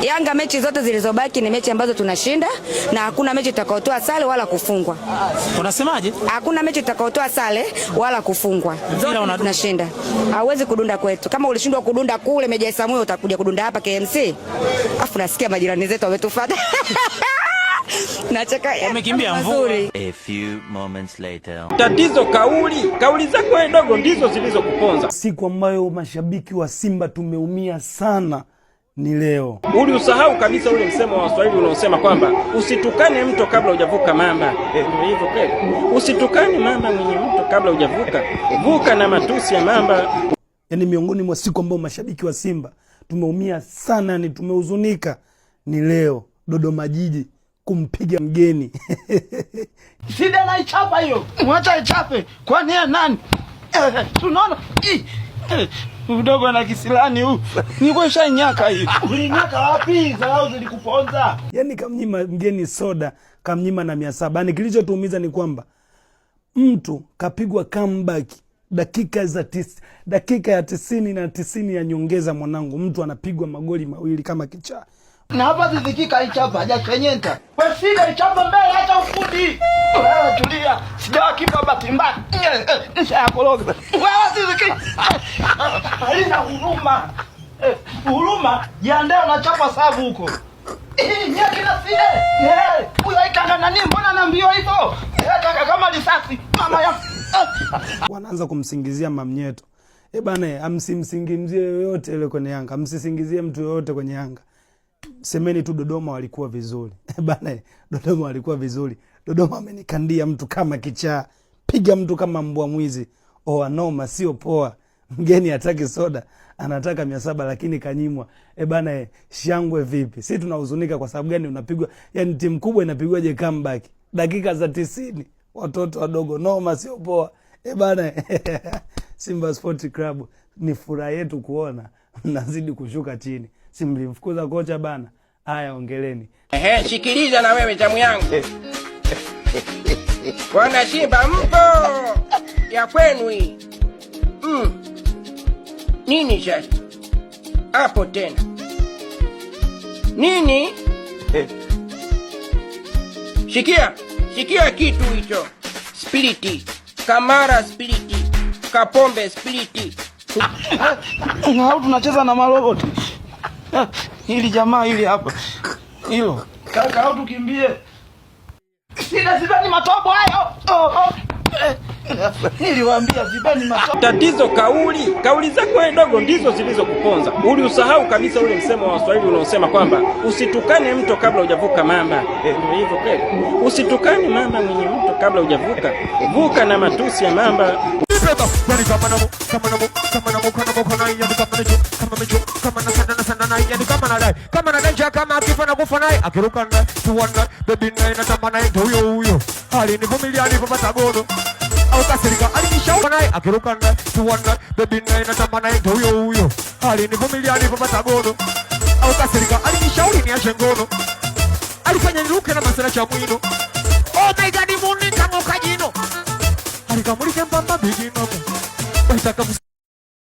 Yanga mechi zote zilizobaki ni mechi ambazo tunashinda na hakuna mechi itakayotoa sare wala kufungwa. Unasemaje? Hakuna mechi itakayotoa sare wala kufungwa. Zote tunashinda. Hauwezi kudunda kwetu. Kama ulishindwa kudunda kule Meja Samuel utakuja kudunda hapa KMC. Afu nasikia majirani zetu wametufuata. Nacheka wamekimbia mvua. A few moments later. Tatizo kauli zako wewe ndogo ndizo zilizokuponza. Siku ambayo mashabiki wa Simba tumeumia sana ni leo. Uliusahau kabisa ule msemo wa Waswahili unaosema kwamba usitukane mto kabla hujavuka mamba. Ndio hivyo kweli. Usitukane mamba mwenye mto kabla hujavuka. Vuka na matusi ya mamba. Yaani miongoni mwa siku ambayo mashabiki wa Simba tumeumia sana, ni tumehuzunika ni leo. Dodoma Jiji kumpiga mgeni. Sida na ichapa hiyo. Mwacha ichape. Kwani ya nani? Tunaona. Udogo na kisilani huu. Niko shanyaka hiyo. Ulinyaka wapi? Zao zilikuponza. Yaani kamnyima mgeni soda, kamnyima na 700. Yaani kilichotuumiza ni kwamba mtu kapigwa comeback dakika ya 90 na 90 ya nyongeza mwanangu. Mtu anapigwa magoli mawili kama kichaa. Na hapa zizikika ichapa hajakenyenta. Wewe sida ichapa mbele hata ufundi. Wewe tulia. Sijawa kipa bahati mbaya. Nishakologa. Wewe zizikika. Halina huruma. Huruma jiandae unachapa sabu huko. Nyaki na side. Huyo aikanga nani? Mbona anaambiwa hivyo? Kaka kama risasi. Mama ya. Wanaanza kumsingizia Mamnyeto. Bana, amsimsingizie yoyote ile kwenye Yanga. Msisingizie mtu yoyote kwenye Yanga. Semeni tu Dodoma walikuwa vizuri. Bana, Dodoma walikuwa vizuri. Dodoma amenikandia mtu kama kichaa. Piga mtu kama mbwa mwizi. Anoma sio poa. Mgeni hataki soda, anataka 700 lakini kanyimwa. Bana, shangwe vipi? Sisi tunahuzunika kwa sababu gani unapigwa? Yaani timu kubwa inapigwaje comeback? Dakika za 90. Watoto wadogo, noma sio poa. Bana, Simba Sport Club ni furaha yetu kuona mnazidi kushuka chini. Si mlimfukuza kocha bana. Haya, ongeleni. Shikiliza na wewe jamu yangu. Wana Simba mpo ya kwenu hii. Nini sasa? Hapo tena. Nini? Sikia kitu hicho. Spiriti. Kamara spiriti. Kapombe spiriti. Hao tunacheza na maroboti. Hili jamaa hili hapa. Hilo. Kaka hao tukimbie. Sibani matobo hayo. Niliwaambia sibani matobo. Tatizo kauli zako wewe ndogo ndizo zilizokuponza. Uliusahau kabisa ule msemo wa Waswahili unaosema kwamba usitukane mto kabla hujavuka mamba. Ndio hivyo kweli. Usitukane mamba mwenye mto kabla hujavuka. Vuka na matusi ya mamba. Kama na kama akifana kufana akiruka na tuwana baby na tamana ndio huyo hali ni vumilia alipopata gono au kasirika alinishauri naye akiruka na tuwana baby na tamana ndio huyo hali ni vumilia alipopata gono au kasirika alinishauri ni ashe ngono alifanya niruke na masala cha mwino